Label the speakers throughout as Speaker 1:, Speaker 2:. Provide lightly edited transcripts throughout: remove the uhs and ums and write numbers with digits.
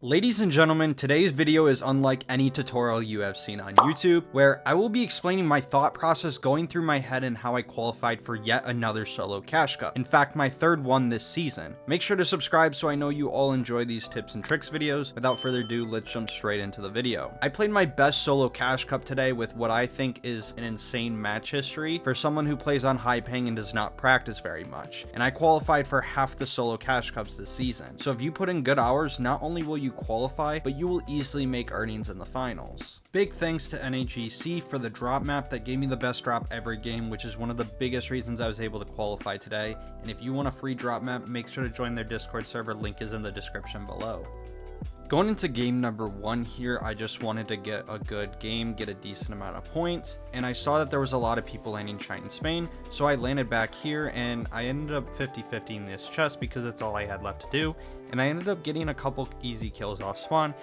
Speaker 1: Ladies and gentlemen, today's video is unlike any tutorial you have seen on YouTube, where I will be explaining my thought process going through my head and how I qualified for yet another solo cash cup. In fact, my third one this season. Make sure to subscribe so I know you all enjoy these tips and tricks videos. Without further ado, let's jump straight into the video. I played my best solo cash cup today with what I think is an insane match history for someone who plays on high ping and does not practice very much. And I qualified for half the solo cash cups this season. So if you put in good hours, not only will you qualify, but you will easily make earnings in the finals. Big thanks to NAGC for the drop map that gave me the best drop every game, which is one of the biggest reasons I was able to qualify today. And if you want a free drop map, make sure to join their Discord server, link is in the description below. Going into game number 1 here, I just wanted to get a good game, get a decent amount of points, and I saw that there was a lot of people landing Shine Spain, so I landed back here and I ended up 50-50 in this chest because that's all I had left to do, and I ended up getting a couple easy kills off spawn.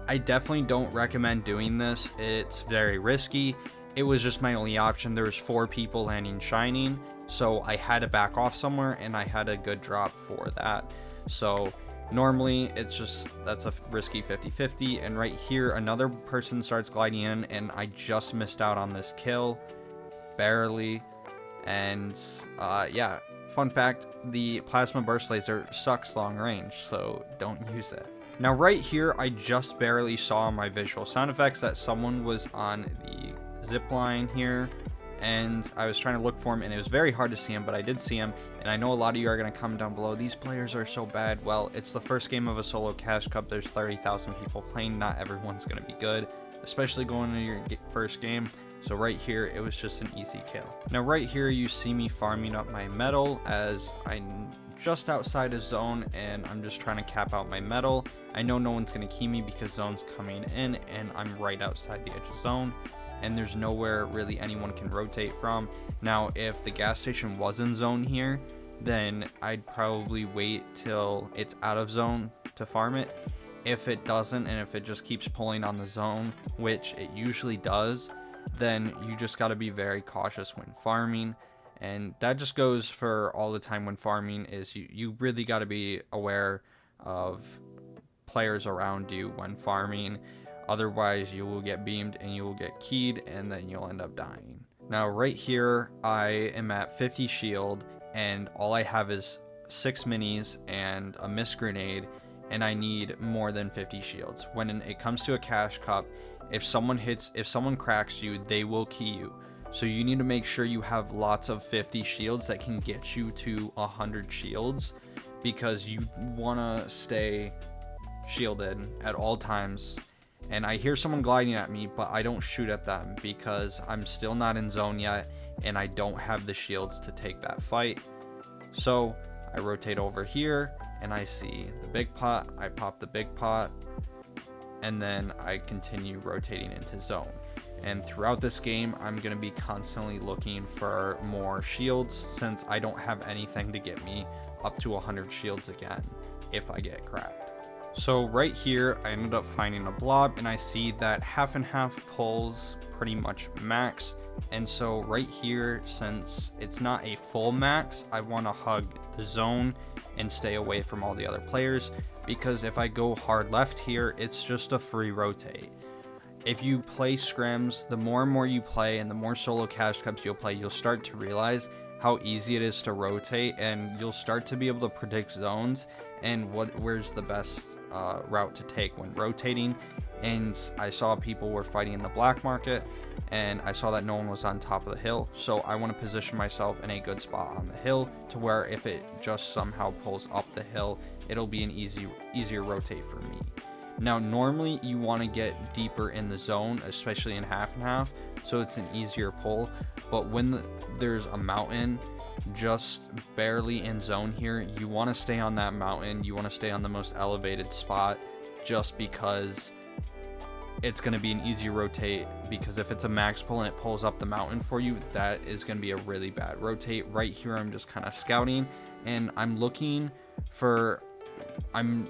Speaker 1: I definitely don't recommend doing this, it's very risky. It was just my only option. There was 4 people landing Shining, so I had to back off somewhere and I had a good drop for that. So normally it's just, that's a risky 50-50, and right here another person starts gliding in and I just missed out on this kill, barely. And yeah, fun fact, the plasma burst laser sucks long range, so don't use it. Now right here I just barely saw on my visual sound effects that someone was on the zip line here, and I was trying to look for him and it was very hard to see him, but I did see him. And I know a lot of you are going to comment down below, these players are so bad. Well, it's the first game of a solo cash cup, there's 30,000 people playing, not everyone's going to be good, especially going into your first game. So right here it was just an easy kill. Now right here you see me farming up my metal as I'm just outside of zone and I'm just trying to cap out my metal. I know no one's going to key me because zone's coming in and I'm right outside the edge of zone, and there's nowhere really anyone can rotate from. Now if the gas station was in zone here, then I'd probably wait till it's out of zone to farm it. If it doesn't, and if it just keeps pulling on the zone, which it usually does, then you just got to be very cautious when farming. And that just goes for all the time when farming, is you really got to be aware of players around you when farming. Otherwise you will get beamed and you will get keyed and then you'll end up dying. Now right here I am at 50 shield and all I have is 6 minis and a mist grenade, and I need more than 50 shields. When it comes to a cash cup, if someone cracks you, they will key you. So you need to make sure you have lots of 50 shields that can get you to 100 shields, because you want to stay shielded at all times. And I hear someone gliding at me, but I don't shoot at them because I'm still not in zone yet and I don't have the shields to take that fight. So I rotate over here and I see the big pot, I pop the big pot, and then I continue rotating into zone. And throughout this game I'm going to be constantly looking for more shields, since I don't have anything to get me up to 100 shields again if I get cracked. So right here I ended up finding a blob and I see that half and half pulls pretty much max. And so right here, since it's not a full max, I want to hug the zone and stay away from all the other players, because if I go hard left here, it's just a free rotate. If you play scrims, the more and more you play and the more solo cash cups you'll play, you'll start to realize how easy it is to rotate, and you'll start to be able to predict zones and where's the best route to take when rotating. And I saw people were fighting in the black market and I saw that no one was on top of the hill, so I want to position myself in a good spot on the hill to where if it just somehow pulls up the hill, it'll be an easier rotate for me. Now normally you want to get deeper in the zone, especially in half and half, so it's an easier pull. But when there's a mountain just barely in zone here, you want to stay on that mountain, you want to stay on the most elevated spot, just because it's going to be an easy rotate. Because if it's a max pull and it pulls up the mountain for you, that is going to be a really bad rotate. Right here I'm just kind of scouting and I'm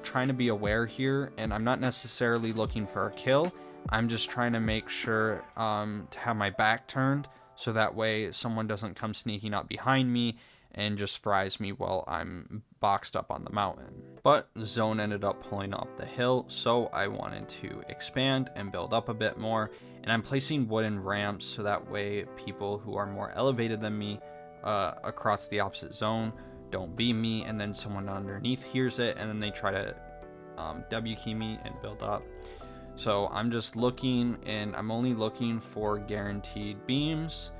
Speaker 1: trying to be aware here, and I'm not necessarily looking for a kill. I'm just trying to make sure to have my back turned, so that way someone doesn't come sneaking up behind me and just fries me while I'm boxed up on the mountain. But the zone ended up pulling up the hill, so I wanted to expand and build up a bit more, and I'm placing wooden ramps so that way people who are more elevated than me across the opposite zone don't beam me, and then someone underneath hears it and then they try to W key me and build up. So I'm just looking, and I'm only looking for guaranteed beams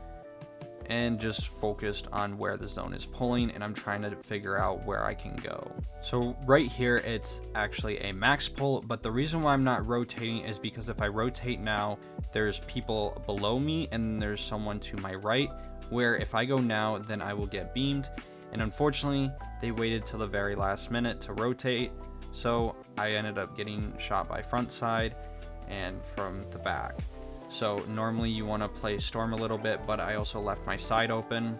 Speaker 1: and just focused on where the zone is pulling, and I'm trying to figure out where I can go. So right here it's actually a max pull, but the reason why I'm not rotating is because if I rotate now, there's people below me and there's someone to my right, where if I go now then I will get beamed, and unfortunately they waited till the very last minute to rotate, so I ended up getting shot by front side and from the back. So normally you want to play storm a little bit, but I also left my side open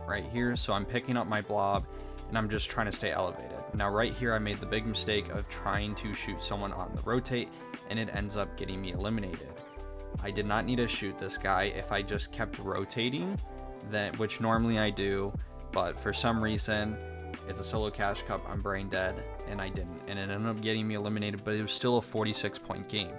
Speaker 1: right here, so I'm picking up my blob and I'm just trying to stay elevated. Now right here I made the big mistake of trying to shoot someone on the rotate, and it ends up getting me eliminated. I did not need to shoot this guy if I just kept rotating, which normally I do, but for some reason it's a solo cash cup, I'm brain dead, and I didn't, and it ended up getting me eliminated, but it was still a 46-point game.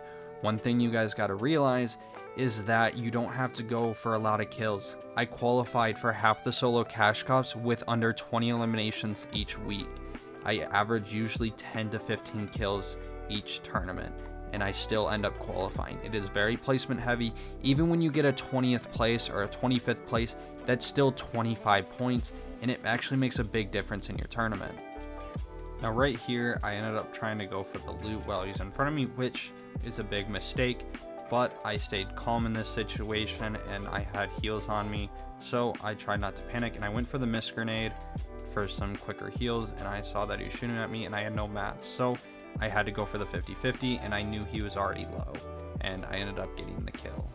Speaker 1: One thing you guys got to realize is that you don't have to go for a lot of kills. I qualified for half the solo cash cups with under 20 eliminations each week. I average usually 10 to 15 kills each tournament, and I still end up qualifying. It is very placement heavy. Even when you get a 20th place or a 25th place, that's still 25 points, and it actually makes a big difference in your tournament. Now right here, I ended up trying to go for the loot while he's in front of me, which is a big mistake, but I stayed calm in this situation and I had heals on me, so I tried not to panic and I went for the mist grenade for some quicker heals, and I saw that he was shooting at me and I had no mats, so I had to go for the 50-50, and I knew he was already low, and I ended up getting the kill.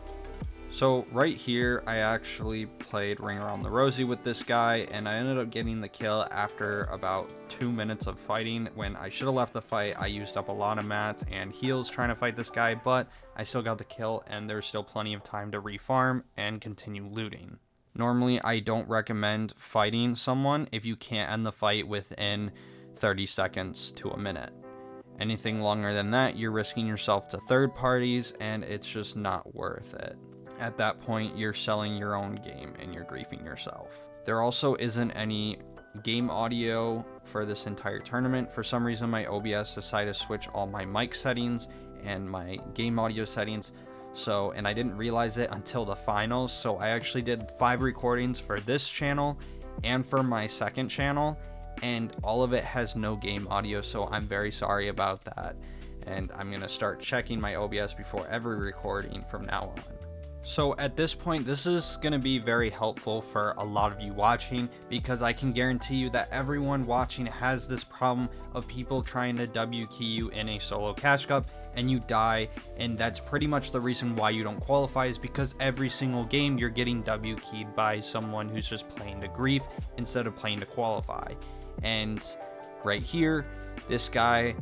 Speaker 1: So right here, I actually played Ring Around the Rosie with this guy, and I ended up getting the kill after about 2 minutes of fighting. When I should have left the fight, I used up a lot of mats and heals trying to fight this guy, but I still got the kill, and there's still plenty of time to refarm and continue looting. Normally, I don't recommend fighting someone if you can't end the fight within 30 seconds to a minute. Anything longer than that, you're risking yourself to third parties, and it's just not worth it. At that point, you're selling your own game and you're griefing yourself. There also isn't any game audio for this entire tournament. For some reason, my OBS decided to switch all my mic settings and my game audio settings. And I didn't realize it until the finals. So I actually did 5 recordings for this channel and for my second channel, and all of it has no game audio. So I'm very sorry about that. And I'm going to start checking my OBS before every recording from now on. So at this point, this is going to be very helpful for a lot of you watching, because I can guarantee you that everyone watching has this problem of people trying to W key you in a solo cash cup and you die, and that's pretty much the reason why you don't qualify, is because every single game you're getting W keyed by someone who's just playing to grief instead of playing to qualify. And right here, this guy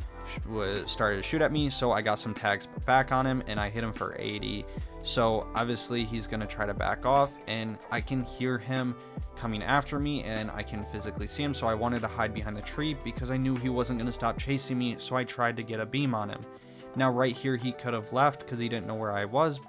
Speaker 1: started to shoot at me, so I got some tags back on him and I hit him for 80. So obviously he's gonna try to back off, and I can hear him coming after me and I can physically see him, so I wanted to hide behind the tree because I knew he wasn't gonna stop chasing me, so I tried to get a beam on him. Now right here, he could have left because he didn't know where I was,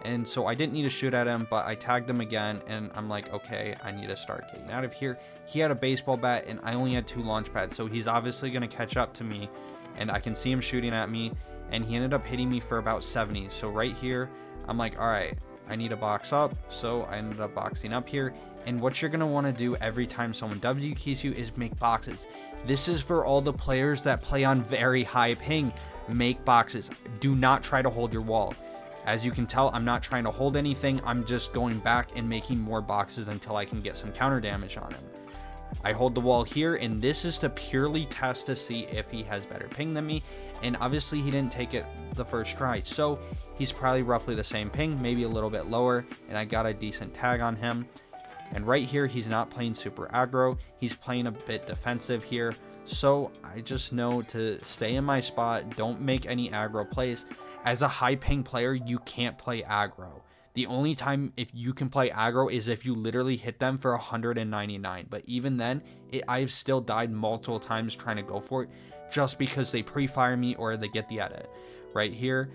Speaker 1: and so I didn't need to shoot at him, but I tagged him again, and I'm like, okay, I need to start getting out of here. He had a baseball bat and I only had 2 launch pads, so he's obviously gonna catch up to me, and I can see him shooting at me, and he ended up hitting me for about 70. So right here, I'm like, all right, I need to box up. So I ended up boxing up here. And what you're going to want to do every time someone W keys you is make boxes. This is for all the players that play on very high ping. Make boxes. Do not try to hold your wall. As you can tell, I'm not trying to hold anything. I'm just going back and making more boxes until I can get some counter damage on him. I hold the wall here, and this is to purely test to see if he has better ping than me. And obviously he didn't take it the first try, so he's probably roughly the same ping, maybe a little bit lower, and I got a decent tag on him. And right here, he's not playing super aggro, he's playing a bit defensive here, so I just know to stay in my spot, don't make any aggro plays. As a high ping player, you can't play aggro. The only time if you can play aggro is if you literally hit them for 199. But even then, I've still died multiple times trying to go for it just because they pre-fire me or they get the edit. Right here,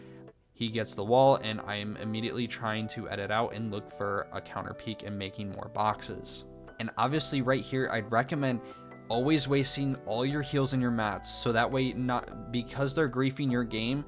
Speaker 1: he gets the wall and I am immediately trying to edit out and look for a counter peek and making more boxes. And obviously right here, I'd recommend always wasting all your heals and your mats, so that way, not because they're griefing your game,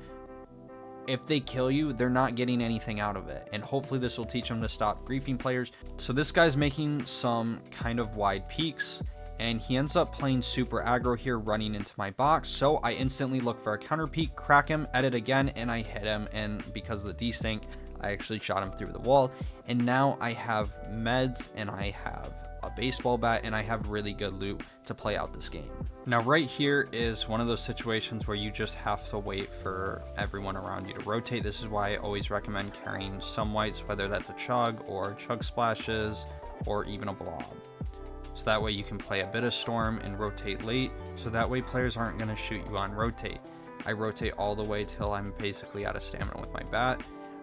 Speaker 1: if they kill you, they're not getting anything out of it. And hopefully this will teach them to stop griefing players. So this guy's making some kind of wide peaks, and he ends up playing super aggro here, running into my box. So I instantly look for a counter peek, crack him, edit again, and I hit him. And because of the desync, I actually shot him through the wall. And now I have meds and I have a baseball bat and I have really good loot to play out this game. Now right here is one of those situations where you just have to wait for everyone around you to rotate. This is why I always recommend carrying some whites, whether that's a chug or chug splashes or even a blob. So that way you can play a bit of storm and rotate late, so that way players aren't going to shoot you on rotate. I rotate all the way till I'm basically out of stamina with my bat.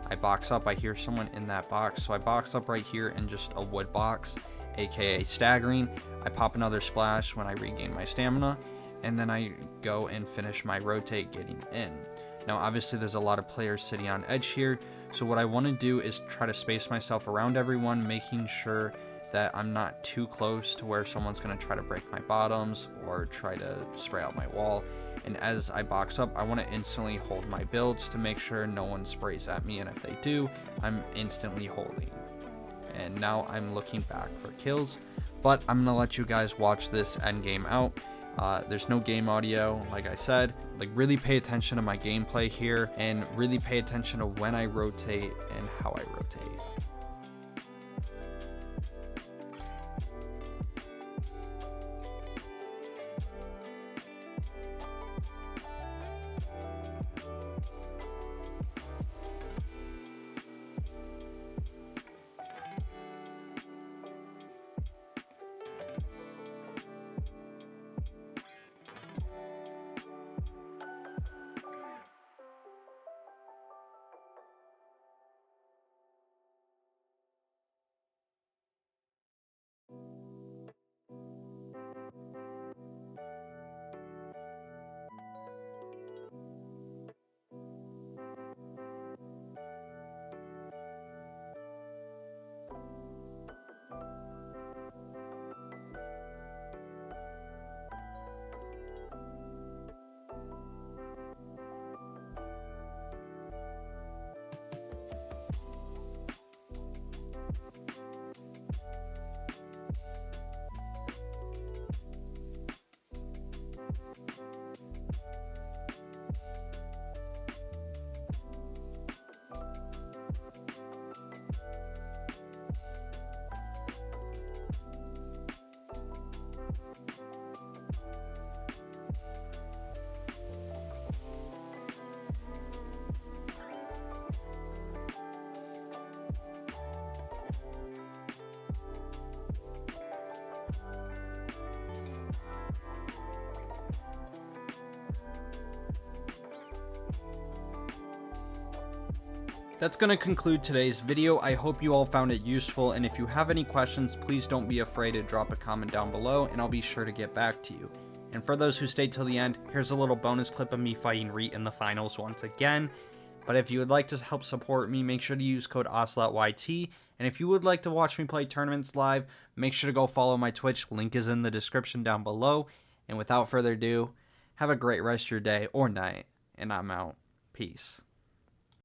Speaker 1: I box up, I hear someone in that box, so I box up right here in just a wood box, aka staggering. I pop another splash when I regain my stamina, and then I go and finish my rotate getting in. Now obviously there's a lot of players sitting on edge here, so what I want to do is try to space myself around everyone, making sure that I'm not too close to where someone's going to try to break my bottoms or try to spray out my wall. And as I box up, I want to instantly hold my builds to make sure no one sprays at me, and if they do, I'm instantly holding. And now I'm looking back for kills, but I'm gonna let you guys watch this end game out. There's no game audio, like I said. Like, really pay attention to my gameplay here and really pay attention to when I rotate and how I rotate. That's going to conclude today's video. I hope you all found it useful, and if you have any questions, please don't be afraid to drop a comment down below, and I'll be sure to get back to you. And for those who stayed till the end, here's a little bonus clip of me fighting Reet in the finals once again. But if you would like to help support me, make sure to use code OSLETYT. And if you would like to watch me play tournaments live, make sure to go follow my Twitch. Link is in the description down below. And without further ado, have a great rest of your day or night, and I'm out. Peace.